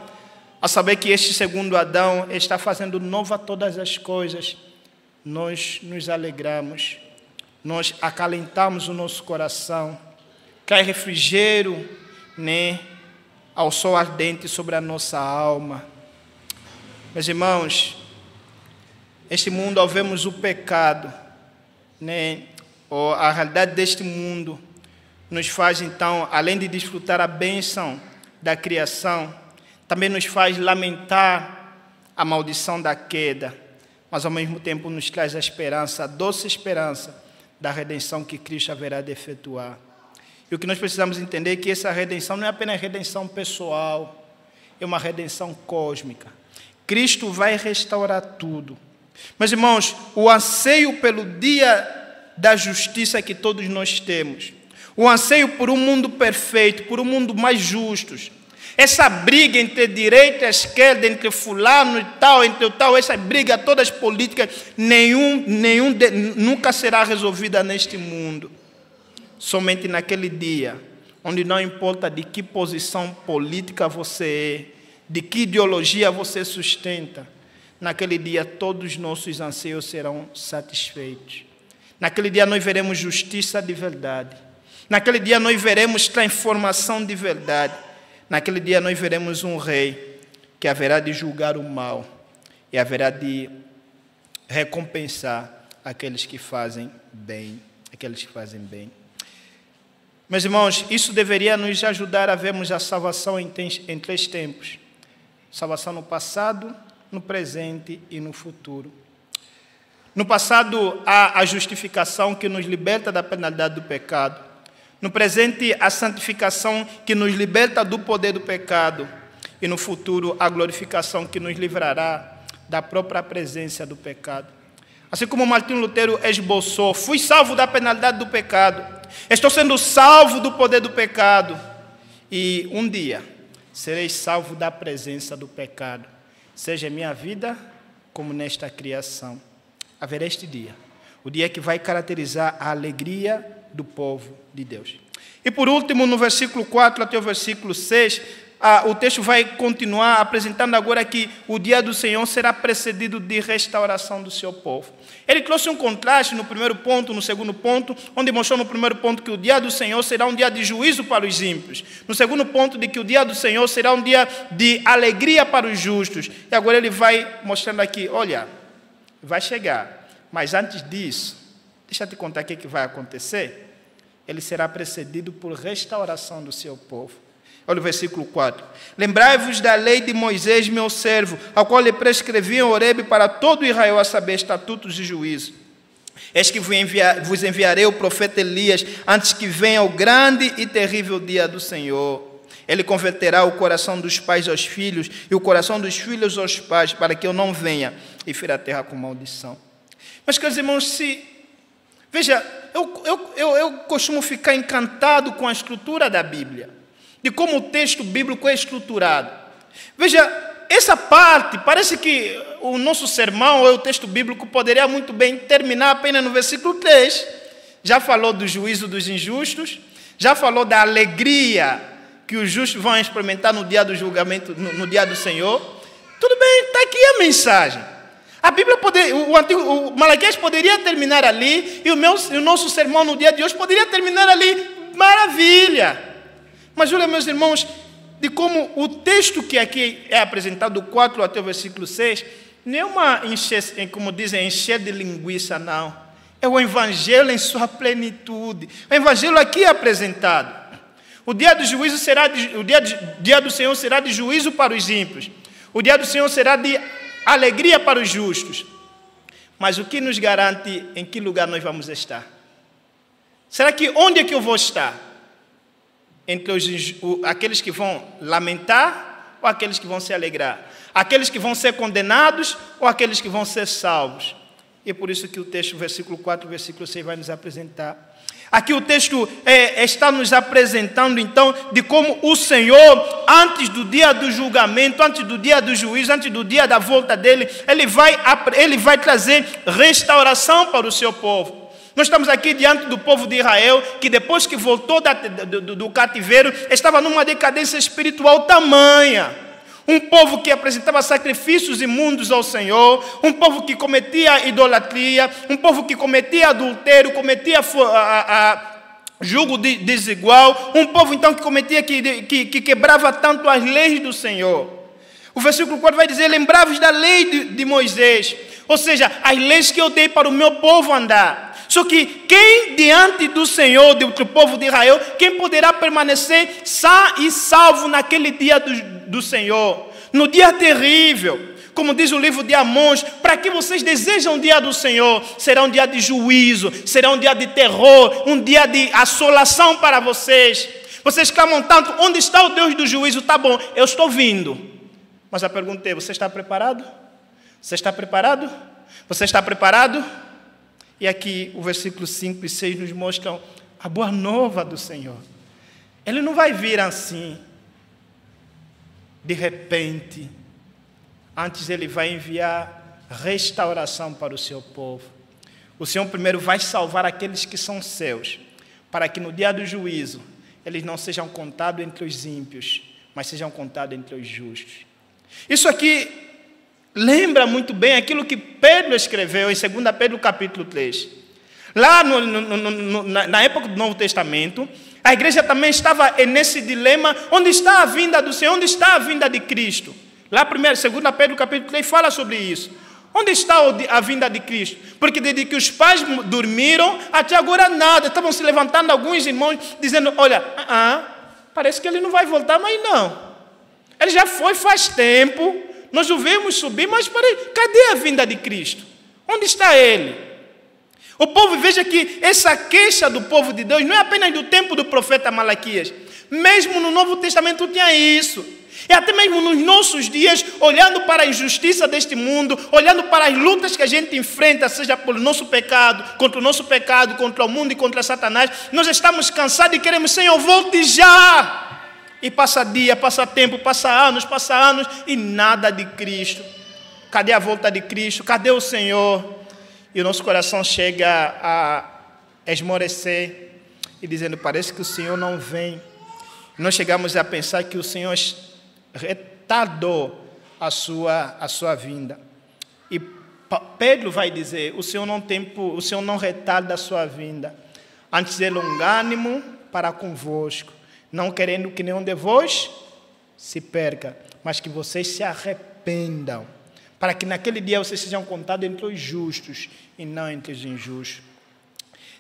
A saber que este segundo Adão está fazendo nova todas as coisas. Nós nos alegramos. Nós acalentamos o nosso coração. Cai refrigério, né, ao sol ardente sobre a nossa alma. Meus irmãos, este mundo, ao vermos o pecado, né, ou a realidade deste mundo, nos faz então, além de desfrutar a bênção da criação, também nos faz lamentar a maldição da queda, mas ao mesmo tempo nos traz a esperança, a doce esperança da redenção que Cristo haverá de efetuar. E o que nós precisamos entender é que essa redenção não é apenas redenção pessoal, é uma redenção cósmica. Cristo vai restaurar tudo. Meus irmãos, o anseio pelo dia da justiça que todos nós temos, o anseio por um mundo perfeito, por um mundo mais justo, essa briga entre direita e esquerda, entre fulano e tal, entre o tal, essa briga, todas políticas, nunca será resolvida neste mundo. Somente naquele dia, onde não importa de que posição política você é, de que ideologia você sustenta, naquele dia todos os nossos anseios serão satisfeitos. Naquele dia nós veremos justiça de verdade. Naquele dia nós veremos transformação de verdade. Naquele dia nós veremos um rei que haverá de julgar o mal e haverá de recompensar aqueles que fazem bem. Aqueles que fazem bem. Meus irmãos, isso deveria nos ajudar a vermos a salvação em três tempos. Salvação no passado, no presente e no futuro. No passado, há a justificação que nos liberta da penalidade do pecado. No presente, a santificação que nos liberta do poder do pecado. E no futuro, a glorificação que nos livrará da própria presença do pecado. Assim como Martinho Lutero esboçou, fui salvo da penalidade do pecado. Estou sendo salvo do poder do pecado. E um dia, serei salvo da presença do pecado. Seja em minha vida, como nesta criação. Haverá este dia, o dia que vai caracterizar a alegria do povo de Deus. E por último, no versículo 4 até o versículo 6, o texto vai continuar apresentando agora que o dia do Senhor será precedido de restauração do seu povo. Ele trouxe um contraste no primeiro ponto, no segundo ponto, onde mostrou no primeiro ponto que o dia do Senhor será um dia de juízo para os ímpios. No segundo ponto, de que o dia do Senhor será um dia de alegria para os justos. E agora ele vai mostrando aqui, olha, vai chegar, mas antes disso, deixa eu te contar o que vai acontecer. Ele será precedido por restauração do seu povo. Olha o versículo 4. Lembrai-vos da lei de Moisés, meu servo, ao qual lhe prescrevi em Horebe para todo Israel, a saber, estatutos e juízos. Eis que vos enviarei o profeta Elias, antes que venha o grande e terrível dia do Senhor. Ele converterá o coração dos pais aos filhos e o coração dos filhos aos pais, para que eu não venha e fira a terra com maldição. Mas, queridos irmãos, veja, eu costumo ficar encantado com a estrutura da Bíblia, de como o texto bíblico é estruturado. Veja, essa parte, parece que o nosso sermão ou o texto bíblico poderia muito bem terminar apenas no versículo 3. Já falou do juízo dos injustos, já falou da alegria que os justos vão experimentar no dia do julgamento, no dia do Senhor. Tudo bem, está aqui a mensagem. A Bíblia o Malaquias poderia terminar ali, e o nosso sermão no dia de hoje poderia terminar ali. Maravilha! Mas olha, meus irmãos, de como o texto que aqui é apresentado, do 4 até o versículo 6, não é uma encher, como dizem, encher de linguiça, não. É o Evangelho em sua plenitude. O Evangelho aqui é apresentado. O dia do juízo será o dia do Senhor será de juízo para os ímpios. O dia do Senhor será de alegria para os justos. Mas o que nos garante em que lugar nós vamos estar? Será que onde é que eu vou estar? Entre aqueles que vão lamentar ou aqueles que vão se alegrar? Aqueles que vão ser condenados ou aqueles que vão ser salvos? E é por isso que o texto, versículo 4, versículo 6, vai nos apresentar. Aqui o texto está nos apresentando, então, de como o Senhor, antes do dia do julgamento, antes do dia do juízo, antes do dia da volta dele, ele vai trazer restauração para o seu povo. Nós estamos aqui diante do povo de Israel, que depois que voltou do cativeiro, estava numa decadência espiritual tamanha. Um povo que apresentava sacrifícios imundos ao Senhor, um povo que cometia idolatria, um povo que cometia adultério, cometia julgo desigual, um povo então que quebrava tanto as leis do Senhor. O versículo 4 vai dizer: lembrai-vos da lei de Moisés, ou seja, as leis que eu dei para o meu povo andar. Só que quem diante do Senhor, do povo de Israel, quem poderá permanecer sã e salvo naquele dia do Senhor? No dia terrível, como diz o livro de Amós, para que vocês desejam o dia do Senhor? Será um dia de juízo, será um dia de terror, um dia de assolação para vocês. Vocês clamam tanto: onde está o Deus do juízo? Tá bom, eu estou vindo. Mas a pergunta é: você está preparado? Você está preparado? Você está preparado? E aqui o versículo 5 e 6 nos mostram a boa nova do Senhor. Ele não vai vir assim, de repente. Antes ele vai enviar restauração para o seu povo. O Senhor primeiro vai salvar aqueles que são seus, para que no dia do juízo eles não sejam contados entre os ímpios, mas sejam contados entre os justos. Isso aqui lembra muito bem aquilo que Pedro escreveu em 2 Pedro capítulo 3. Lá na época do Novo Testamento, a igreja também estava nesse dilema: onde está a vinda do Senhor? Onde está a vinda de Cristo? Lá 2 Pedro capítulo 3 fala sobre isso. Onde está a vinda de Cristo? Porque desde que os pais dormiram, até agora nada. Estavam se levantando alguns irmãos dizendo: olha, parece que ele não vai voltar mais não. Ele já foi faz tempo. Nós o vemos subir, mas cadê a vinda de Cristo? Onde está Ele? O povo, veja que essa queixa do povo de Deus não é apenas do tempo do profeta Malaquias. Mesmo no Novo Testamento tinha isso. E até mesmo nos nossos dias, olhando para a injustiça deste mundo, olhando para as lutas que a gente enfrenta, seja pelo nosso pecado, contra o mundo e contra Satanás, nós estamos cansados e queremos: Senhor, volte já! E passa dia, passa tempo, passa anos e nada de Cristo. Cadê a volta de Cristo? Cadê o Senhor? E o nosso coração chega a esmorecer e dizendo: parece que o Senhor não vem. Nós chegamos a pensar que o Senhor retardou a sua vinda. E Pedro vai dizer: o Senhor não retarda a sua vinda. Antes é longânimo para convosco, não querendo que nenhum de vós se perca, mas que vocês se arrependam, para que naquele dia vocês sejam contados entre os justos e não entre os injustos.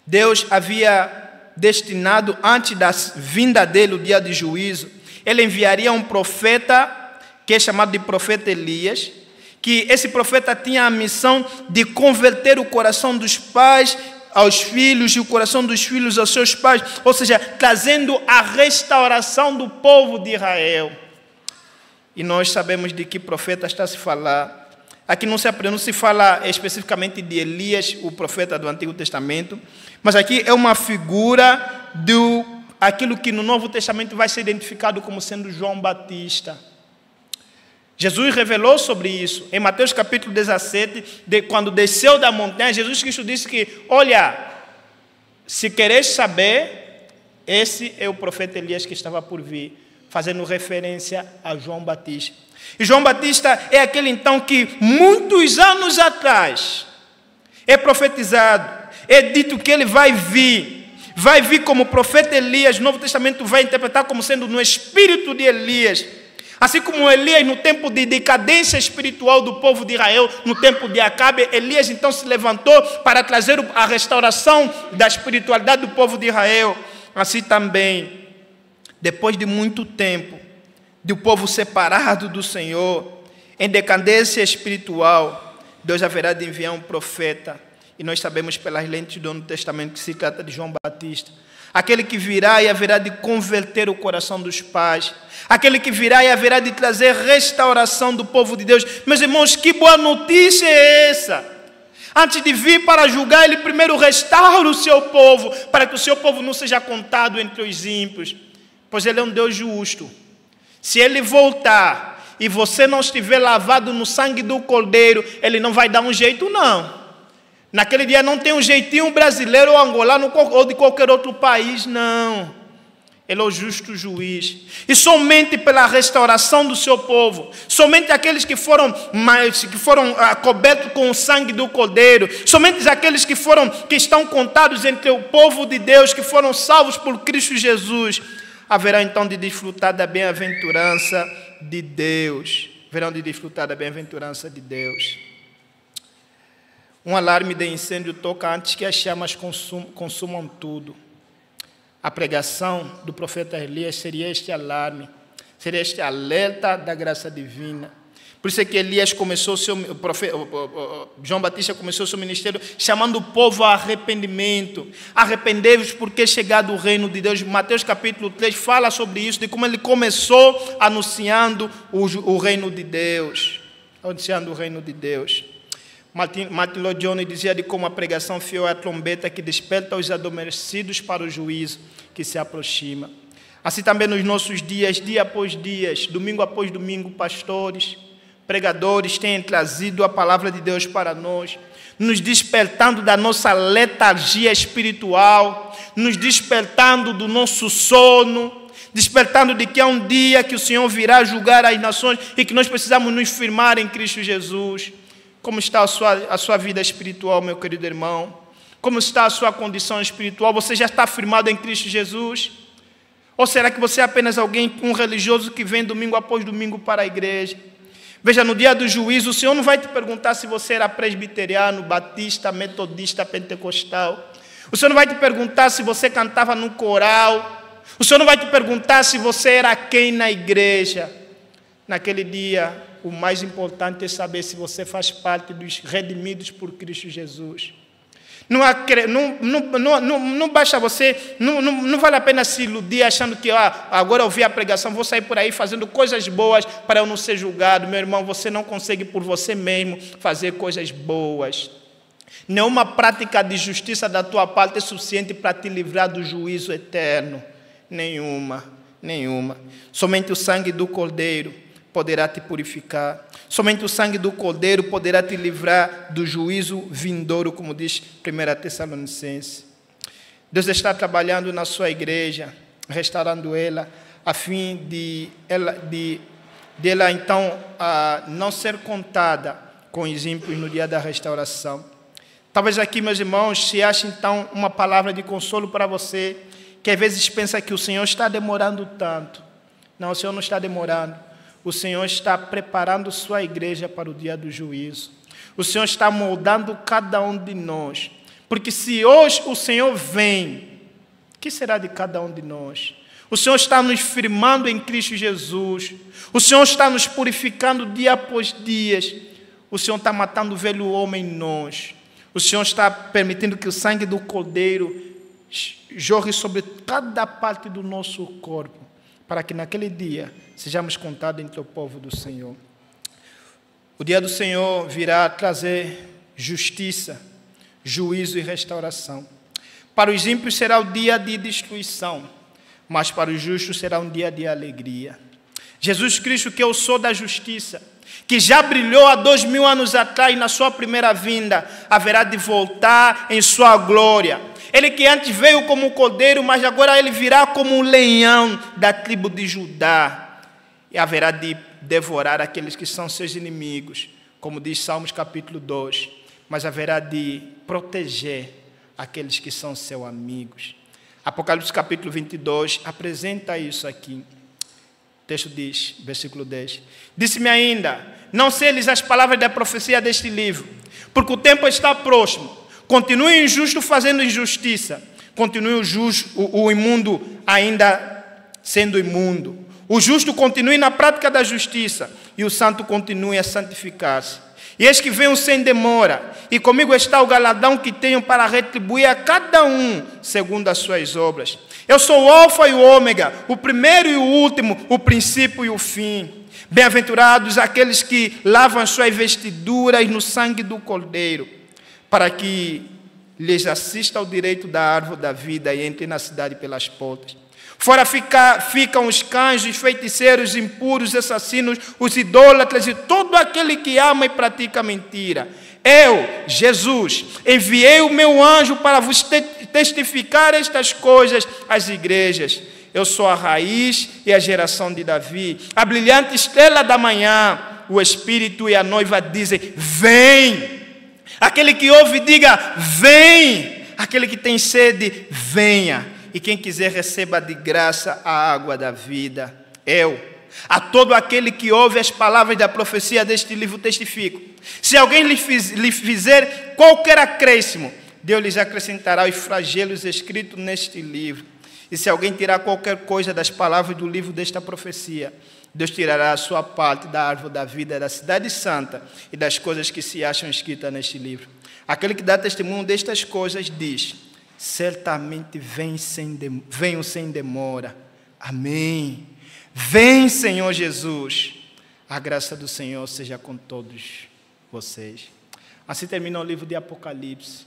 Deus havia destinado, antes da vinda dele, o dia de juízo, ele enviaria um profeta, que é chamado de profeta Elias, que esse profeta tinha a missão de converter o coração dos pais aos filhos e o coração dos filhos aos seus pais, ou seja, trazendo a restauração do povo de Israel. E nós sabemos de que profeta está a se falar. Aqui não se fala especificamente de Elias, o profeta do Antigo Testamento, mas aqui é uma figura aquilo que no Novo Testamento vai ser identificado como sendo João Batista. Jesus revelou sobre isso. Em Mateus capítulo 17, quando desceu da montanha, Jesus Cristo disse que: olha, se quereis saber, esse é o profeta Elias que estava por vir. fazendo referência a João Batista. E João Batista é aquele então que muitos anos atrás é profetizado, é dito que ele vai vir como profeta Elias. O Novo Testamento vai interpretar como sendo no espírito de Elias. Assim como Elias no tempo de decadência espiritual do povo de Israel, no tempo de Acabe, Elias então se levantou para trazer a restauração da espiritualidade do povo de Israel. Assim também, depois de muito tempo, do povo separado do Senhor, em decadência espiritual, Deus haverá de enviar um profeta. E nós sabemos pelas lentes do Novo Testamento que se trata de João Batista. Aquele que virá e haverá de converter o coração dos pais. Aquele que virá e haverá de trazer restauração do povo de Deus. Meus irmãos, que boa notícia é essa? Antes de vir para julgar, Ele primeiro restaura o seu povo, para que o seu povo não seja contado entre os ímpios. Pois Ele é um Deus justo. Se Ele voltar e você não estiver lavado no sangue do Cordeiro, Ele não vai dar um jeito, não. Naquele dia não tem um jeitinho brasileiro ou angolano ou de qualquer outro país, não. Ele é o justo juiz. E somente pela restauração do seu povo, somente aqueles que foram cobertos com o sangue do Cordeiro, somente aqueles que estão contados entre o povo de Deus, que foram salvos por Cristo Jesus, haverá então de desfrutar da bem-aventurança de Deus. Verão de desfrutar da bem-aventurança de Deus. Um alarme de incêndio toca antes que as chamas consumam tudo. A pregação do profeta Elias seria este alarme, seria este alerta da graça divina. Por isso é que Elias João Batista começou o seu ministério chamando o povo a arrependimento. Arrependei-vos porque é chegado o reino de Deus. Mateus capítulo 3 fala sobre isso, de como ele começou anunciando o reino de Deus. Anunciando o reino de Deus. Martin Lloyd Jones dizia de como a pregação fiel é a trombeta que desperta os adormecidos para o juízo que se aproxima. Assim também nos nossos dias, dia após dia, domingo após domingo, pastores, pregadores têm trazido a palavra de Deus para nós, nos despertando da nossa letargia espiritual, nos despertando do nosso sono, despertando de que há um dia que o Senhor virá julgar as nações e que nós precisamos nos firmar em Cristo Jesus. Como está a sua vida espiritual, meu querido irmão? Como está a sua condição espiritual? Você já está firmado em Cristo Jesus? Ou será que você é apenas um religioso que vem domingo após domingo para a igreja? Veja, no dia do juízo, o Senhor não vai te perguntar se você era presbiteriano, batista, metodista, pentecostal. O Senhor não vai te perguntar se você cantava no coral. O Senhor não vai te perguntar se você era quem na igreja. Naquele dia, o mais importante é saber se você faz parte dos redimidos por Cristo Jesus. Não basta você, não vale a pena se iludir achando que agora eu ouvi a pregação, vou sair por aí fazendo coisas boas para eu não ser julgado. Meu irmão, você não consegue por você mesmo fazer coisas boas. Nenhuma prática de justiça da tua parte é suficiente para te livrar do juízo eterno. Nenhuma. Somente o sangue do Cordeiro poderá te purificar. Somente o sangue do Cordeiro poderá te livrar do juízo vindouro, como diz 1 Tessalonicenses. Deus está trabalhando na sua igreja, restaurando ela, a fim de ela então não ser contada com os ímpios no dia da restauração. Talvez aqui, meus irmãos, se ache então uma palavra de consolo para você, que às vezes pensa que o Senhor está demorando tanto. Não, o Senhor não está demorando. O Senhor está preparando sua igreja para o dia do juízo. O Senhor está moldando cada um de nós. Porque se hoje o Senhor vem, o que será de cada um de nós? O Senhor está nos firmando em Cristo Jesus. O Senhor está nos purificando dia após dia. O Senhor está matando o velho homem em nós. O Senhor está permitindo que o sangue do Cordeiro jorre sobre cada parte do nosso corpo, para que naquele dia sejamos contados entre o povo do Senhor. O dia do Senhor virá trazer justiça, juízo e restauração. Para os ímpios será o dia de destruição, mas para os justos será um dia de alegria. Jesus Cristo, que eu sou da justiça, que já brilhou há 2000 anos atrás na sua primeira vinda, haverá de voltar em sua glória. Ele que antes veio como um cordeiro, mas agora ele virá como um leão da tribo de Judá. E haverá de devorar aqueles que são seus inimigos, como diz Salmos capítulo 2. Mas haverá de proteger aqueles que são seus amigos. Apocalipse capítulo 22 apresenta isso aqui. O texto diz, versículo 10. Disse-me ainda, não seles as palavras da profecia deste livro, porque o tempo está próximo. Continue o injusto fazendo injustiça. Continue o imundo ainda sendo imundo. O justo continue na prática da justiça. E o santo continue a santificar-se. E eis que venho sem demora. E comigo está o galardão que tenho para retribuir a cada um segundo as suas obras. Eu sou o alfa e o ômega, o primeiro e o último, o princípio e o fim. Bem-aventurados aqueles que lavam as suas vestiduras no sangue do Cordeiro, para que lhes assista ao direito da árvore da vida e entre na cidade pelas portas. Fora ficam os cães, os feiticeiros, impuros, assassinos, os idólatras e todo aquele que ama e pratica mentira. Eu, Jesus, enviei o meu anjo para vos testificar estas coisas às igrejas. Eu sou a raiz e a geração de Davi, a brilhante estrela da manhã. O Espírito e a noiva dizem, vem. Aquele que ouve, diga, vem. Aquele que tem sede, venha. E quem quiser, receba de graça a água da vida. Eu, a todo aquele que ouve as palavras da profecia deste livro, testifico. Se alguém lhe fizer qualquer acréscimo, Deus lhes acrescentará os flagelos escritos neste livro. E se alguém tirar qualquer coisa das palavras do livro desta profecia, Deus tirará a sua parte da árvore da vida, da cidade santa e das coisas que se acham escritas neste livro. Aquele que dá testemunho destas coisas diz, certamente venho sem demora. Amém. Vem, Senhor Jesus. A graça do Senhor seja com todos vocês. Assim termina o livro de Apocalipse.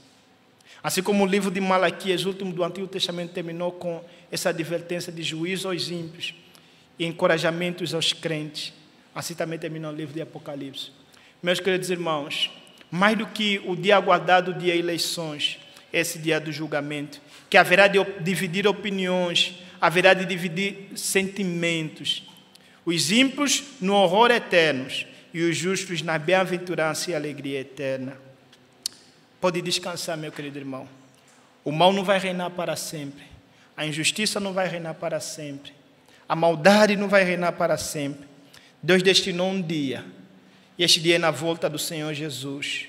Assim como o livro de Malaquias, último do Antigo Testamento, terminou com essa advertência de juízo aos ímpios e encorajamentos aos crentes, assim também termina o livro de Apocalipse. Meus queridos irmãos, mais do que o dia aguardado, o dia de eleições, esse dia do julgamento, que haverá de dividir opiniões, haverá de dividir sentimentos. Os ímpios no horror eterno e os justos na bem-aventurança e alegria eterna. Pode descansar, meu querido irmão. O mal não vai reinar para sempre. A injustiça não vai reinar para sempre. A maldade não vai reinar para sempre. Deus destinou um dia, e este dia é na volta do Senhor Jesus,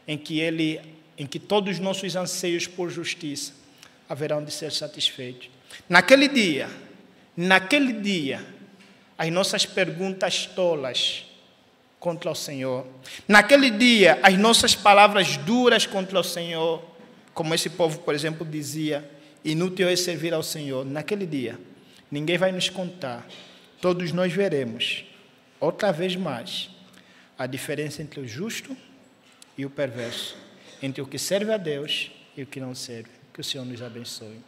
em que todos os nossos anseios por justiça haverão de ser satisfeitos. Naquele dia, as nossas perguntas tolas contra o Senhor. Naquele dia, as nossas palavras duras contra o Senhor, como esse povo, por exemplo, dizia, inútil é servir ao Senhor. Naquele dia, ninguém vai nos contar. Todos nós veremos, outra vez mais, a diferença entre o justo e o perverso, entre o que serve a Deus e o que não serve. Que o Senhor nos abençoe.